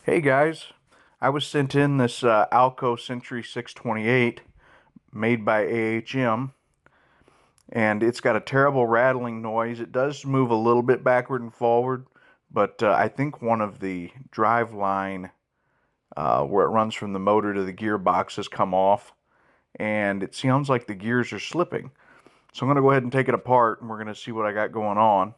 Hey guys, I was sent in this Alco C-628 made by AHM, and it's got a terrible rattling noise. It does move a little bit backward and forward, but I think one of the drive line where it runs from the motor to the gearbox has come off, and it sounds like the gears are slipping. So I'm going to go ahead and take it apart, and we're going to see what I got going on.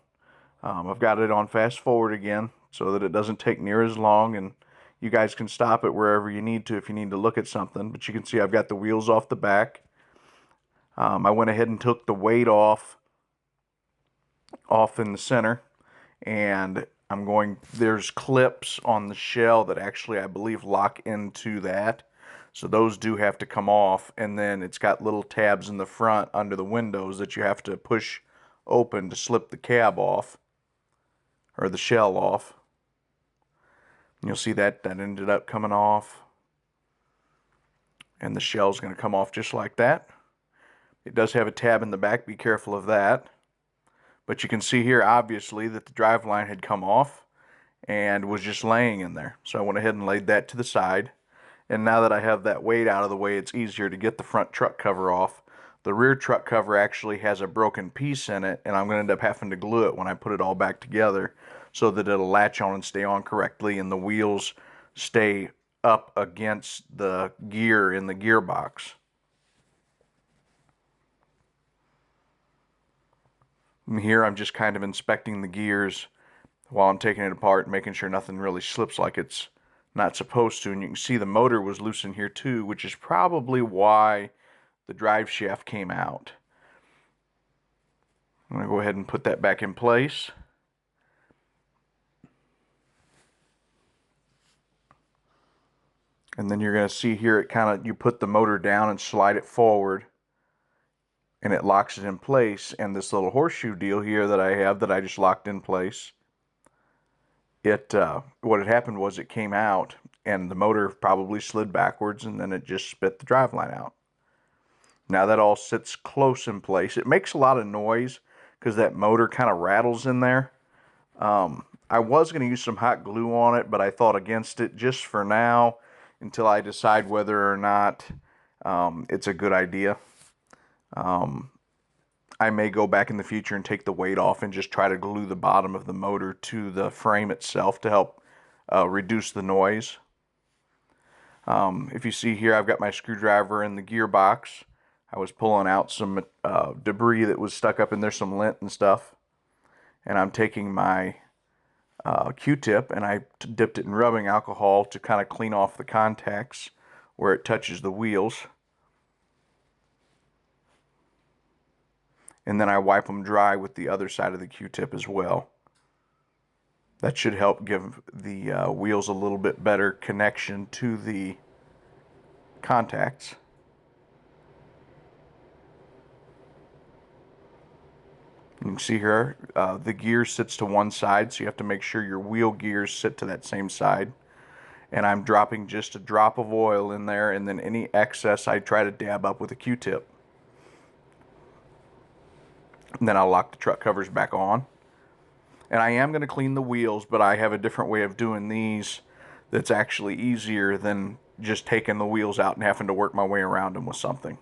I've got it on fast forward again so that it doesn't take near as long, and you guys can stop it wherever you need to if you need to look at something. But you can see I've got the wheels off the back. I went ahead and took the weight off in the center, and there's clips on the shell that actually I believe lock into that. So those do have to come off, and then it's got little tabs in the front under the windows that you have to push open to slip the cab off, or the shell off. And you'll see that ended up coming off, and the shell's going to come off just like that. It does have a tab in the back, be careful of that. But you can see here obviously that the driveline had come off and was just laying in there. So I went ahead and laid that to the side. And now that I have that weight out of the way, it's easier to get the front truck cover off. The rear truck cover actually has a broken piece in it, and I'm going to end up having to glue it when I put it all back together so that it'll latch on and stay on correctly, and the wheels stay up against the gear in the gearbox. And here I'm just kind of inspecting the gears while I'm taking it apart, making sure nothing really slips like it's not supposed to. And you can see the motor was loose in here too, which is probably why the drive shaft came out. I'm going to go ahead and put that back in place. And then you're going to see here you put the motor down and slide it forward, and it locks it in place. And this little horseshoe deal here that I have that I just locked in place, what had happened was it came out and the motor probably slid backwards, and then it just spit the driveline out. Now that all sits close in place. It makes a lot of noise because that motor kind of rattles in there. I was going to use some hot glue on it, but I thought against it just for now until I decide whether or not it's a good idea. I may go back in the future and take the weight off and just try to glue the bottom of the motor to the frame itself to help reduce the noise. If you see here, I've got my screwdriver in the gearbox. I was pulling out some debris that was stuck up in there, some lint and stuff. And I'm taking my Q-tip and I dipped it in rubbing alcohol to kind of clean off the contacts where it touches the wheels. And then I wipe them dry with the other side of the Q-tip as well. That should help give the wheels a little bit better connection to the contacts. You can see here the gear sits to one side, so you have to make sure your wheel gears sit to that same side. And I'm dropping just a drop of oil in there, and then any excess I try to dab up with a Q-tip. And then I'll lock the truck covers back on. And I am going to clean the wheels, but I have a different way of doing these that's actually easier than just taking the wheels out and having to work my way around them with something.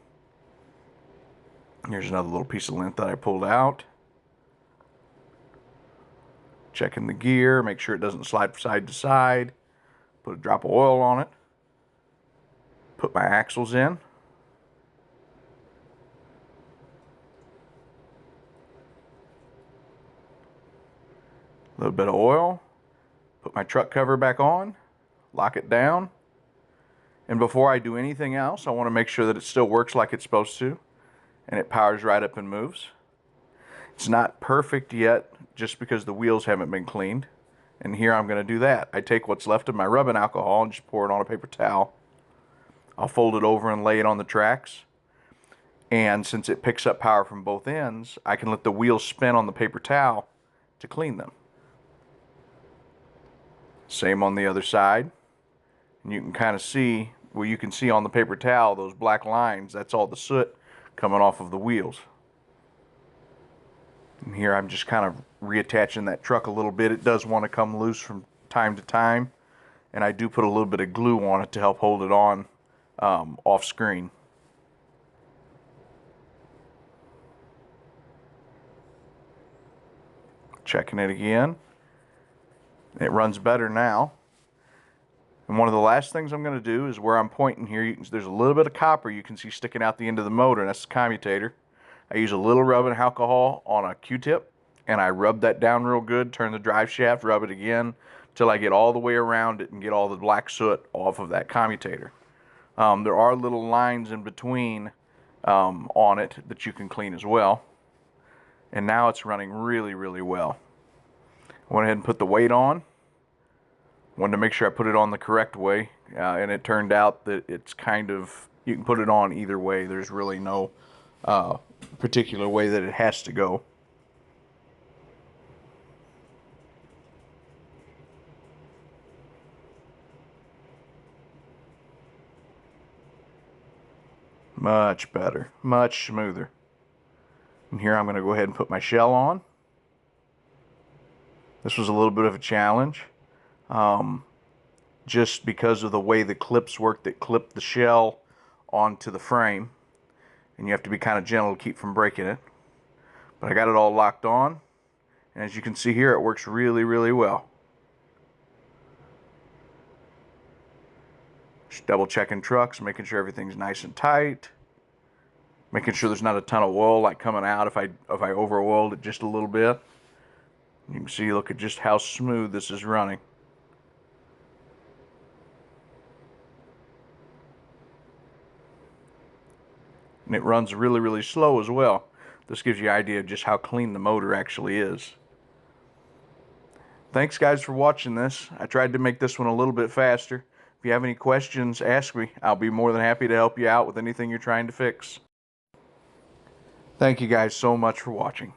Here's another little piece of lint that I pulled out. Checking the gear, make sure it doesn't slide from side to side. Put a drop of oil on it. Put my axles in. A little bit of oil. Put my truck cover back on. Lock it down. And before I do anything else, I want to make sure that it still works like it's supposed to. And it powers right up and moves. It's not perfect yet just because the wheels haven't been cleaned. And here I'm going to do that. I take what's left of my rubbing alcohol and just pour it on a paper towel. I'll fold it over and lay it on the tracks. And since it picks up power from both ends, I can let the wheels spin on the paper towel to clean them. Same on the other side. And you can kind of see, well, you can see on the paper towel those black lines. That's all the soot coming off of the wheels. And here I'm just kind of reattaching that truck a little bit. It does want to come loose from time to time, and I do put a little bit of glue on it to help hold it on off screen. Checking it again. It runs better now. And one of the last things I'm going to do is where I'm pointing here, there's a little bit of copper you can see sticking out the end of the motor, and that's the commutator. I use a little rubbing alcohol on a Q-tip, and I rub that down real good, turn the drive shaft, rub it again, till I get all the way around it and get all the black soot off of that commutator. There are little lines in between on it that you can clean as well. And now it's running really, really well. I went ahead and put the weight on. Wanted to make sure I put it on the correct way, and it turned out that it's kind of, you can put it on either way. There's really no particular way that it has to go. Much better, much smoother. And here I'm going to go ahead and put my shell on. This was a little bit of a challenge. Just because of the way the clips work that clip the shell onto the frame, and you have to be kind of gentle to keep from breaking it. But I got it all locked on, and as you can see here, it works really, really well. Just double checking trucks, making sure everything's nice and tight, making sure there's not a ton of oil like coming out if I over oiled it just a little bit. You can see, look at just how smooth this is running. And it runs really, really slow as well. This gives you an idea of just how clean the motor actually is. Thanks guys for watching this. I tried to make this one a little bit faster. If you have any questions, ask me. I'll be more than happy to help you out with anything you're trying to fix. Thank you guys so much for watching.